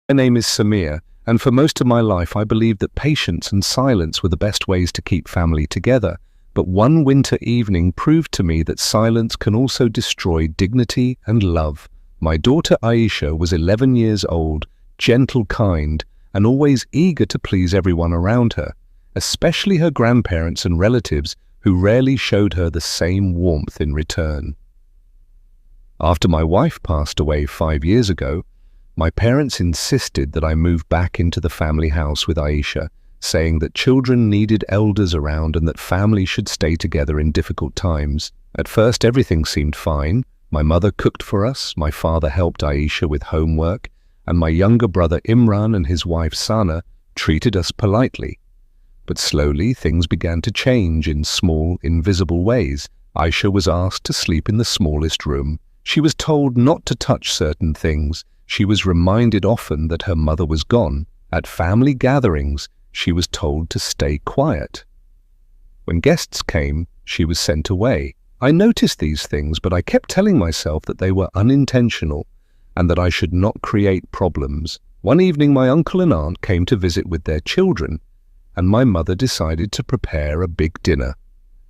My name is Samir, and for most of my life I believed that patience and silence were the best ways to keep family together. But one winter evening proved to me that silence can also destroy dignity and love. My daughter Aisha was 11 years old, gentle, kind, and always eager to please everyone around her, especially her grandparents and relatives who rarely showed her the same warmth in return. After my wife passed away 5 years ago, my parents insisted that I move back into the family house with Aisha, saying that children needed elders around and that family should stay together in difficult times. At first everything seemed fine. My mother cooked for us, my father helped Aisha with homework, and my younger brother Imran and his wife Sana treated us politely. But slowly things began to change in small, invisible ways. Aisha was asked to sleep in the smallest room. She was told not to touch certain things. She was reminded often that her mother was gone. At family gatherings, she was told to stay quiet. When guests came, she was sent away. I noticed these things, but I kept telling myself that they were unintentional and that I should not create problems. One evening, my uncle and aunt came to visit with their children, and my mother decided to prepare a big dinner.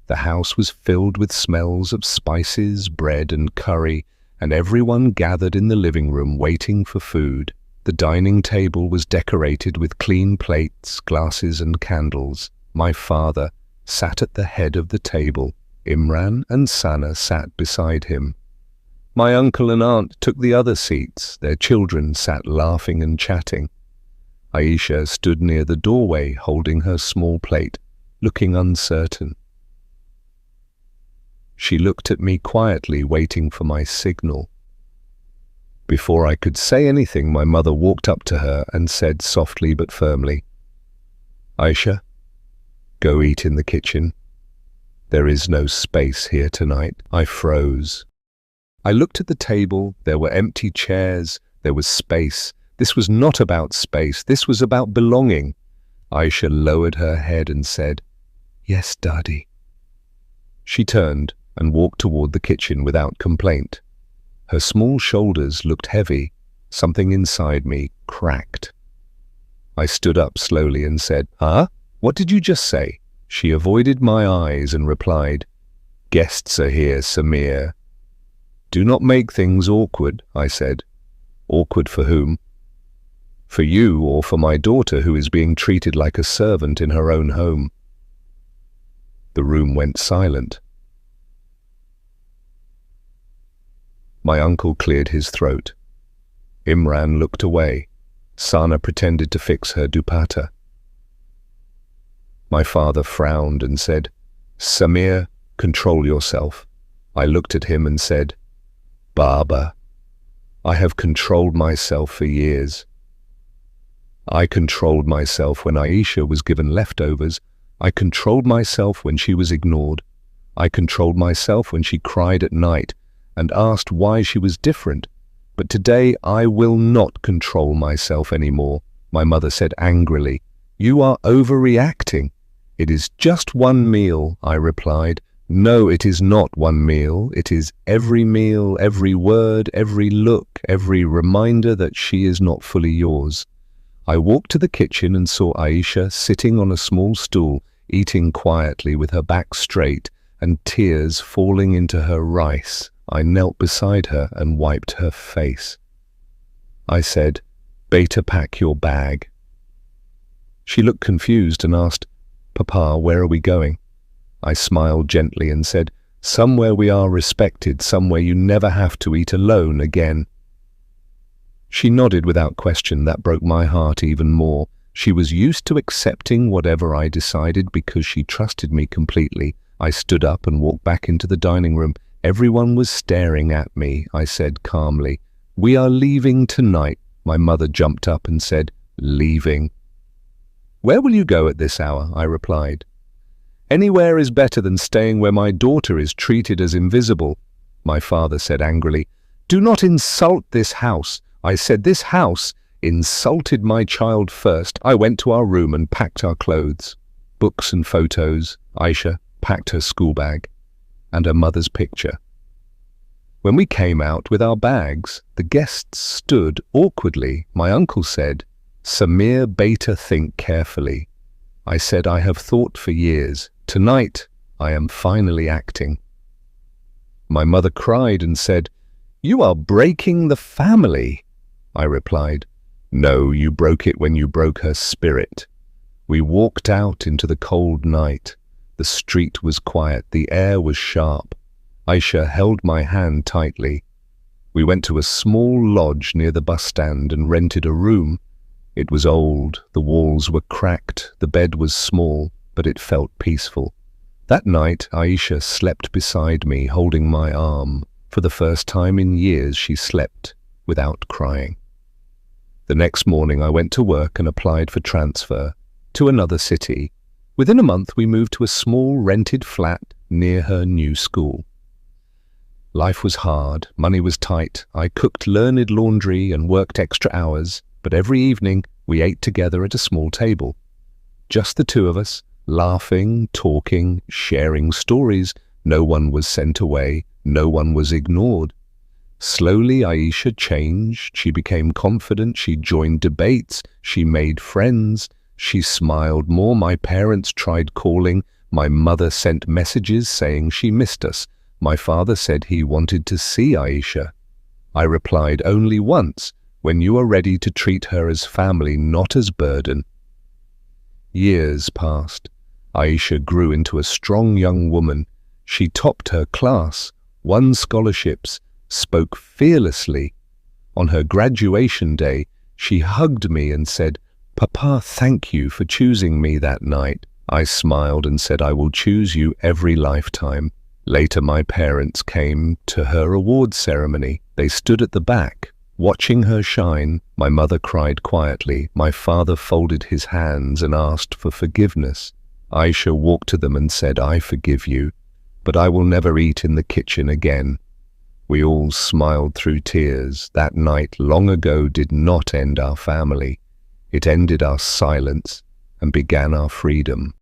The house was filled with smells of spices, bread, and curry, and everyone gathered in the living room waiting for food. The dining table was decorated with clean plates, glasses, and candles. My father sat at the head of the table. Imran and Sana sat beside him. My uncle and aunt took the other seats. Their children sat laughing and chatting. Aisha stood near the doorway holding her small plate, looking uncertain. She looked at me quietly, waiting for my signal. Before I could say anything, my mother walked up to her and said softly but firmly, "Aisha, go eat in the kitchen. There is no space here tonight." I froze. I looked at the table. There were empty chairs. There was space. This was not about space. This was about belonging. Aisha lowered her head and said, "Yes, Daddy." She turned and walked toward the kitchen without complaint. Her small shoulders looked heavy. Something inside me cracked. I stood up slowly and said, "Huh? What did you just say?" She avoided my eyes and replied, "Guests are here, Samir." "Do not make things awkward," I said. "Awkward for whom?" "For you or for my daughter who is being treated like a servant in her own home." The room went silent. My uncle cleared his throat. Imran looked away. Sana pretended to fix her dupatta. My father frowned and said, "Samir, control yourself." I looked at him and said, "Baba, I have controlled myself for years. I controlled myself when Aisha was given leftovers. I controlled myself when she was ignored. I controlled myself when she cried at night and asked why she was different. But today I will not control myself anymore." My mother said angrily, "You are overreacting." "It is just one meal," I replied. "No, it is not one meal. It is every meal, every word, every look, every reminder that she is not fully yours." I walked to the kitchen and saw Aisha sitting on a small stool, eating quietly with her back straight and tears falling into her rice. I knelt beside her and wiped her face. I said, "Beta, pack your bag." She looked confused and asked, "Papa, where are we going?" I smiled gently and said, "Somewhere we are respected, somewhere you never have to eat alone again." She nodded without question. That broke my heart even more. She was used to accepting whatever I decided because she trusted me completely. I stood up and walked back into the dining room. Everyone was staring at me. I said calmly, "We are leaving tonight." My mother jumped up and said, "Leaving? Where will you go at this hour?" I replied. "Anywhere is better than staying where my daughter is treated as invisible." My father said angrily, "Do not insult this house." I said, "This house insulted my child first." I went to our room and packed our clothes, books and photos. Aisha packed her school bag and her mother's picture. When we came out with our bags, the guests stood awkwardly. My uncle said, "Samir Beta, think carefully." I said, "I have thought for years. Tonight, I am finally acting." My mother cried and said, "You are breaking the family." I replied, "No, you broke it when you broke her spirit." We walked out into the cold night. The street was quiet, the air was sharp. Aisha held my hand tightly. We went to a small lodge near the bus stand and rented a room. It was old, the walls were cracked, the bed was small, but it felt peaceful. That night, Aisha slept beside me, holding my arm. For the first time in years, she slept without crying. The next morning, I went to work and applied for transfer to another city. Within a month, we moved to a small rented flat near her new school. Life was hard, money was tight. I cooked learned laundry and worked extra hours, but every evening we ate together at a small table. Just the two of us, laughing, talking, sharing stories. No one was sent away, no one was ignored. Slowly, Aisha changed. She became confident, she joined debates, she made friends, she smiled more. My parents tried calling, my mother sent messages saying she missed us. My father said he wanted to see Aisha. I replied only once, when you are ready to treat her as family, not as burden. Years passed. Aisha grew into a strong young woman. She topped her class, won scholarships, spoke fearlessly. On her graduation day, she hugged me and said, "Papa, thank you for choosing me that night." I smiled and said, "I will choose you every lifetime." Later, my parents came to her award ceremony. They stood at the back, watching her shine. My mother cried quietly. My father folded his hands and asked for forgiveness. Aisha walked to them and said, "I forgive you, but I will never eat in the kitchen again." We all smiled through tears. That night, long ago, did not end our family. It ended our silence and began our freedom.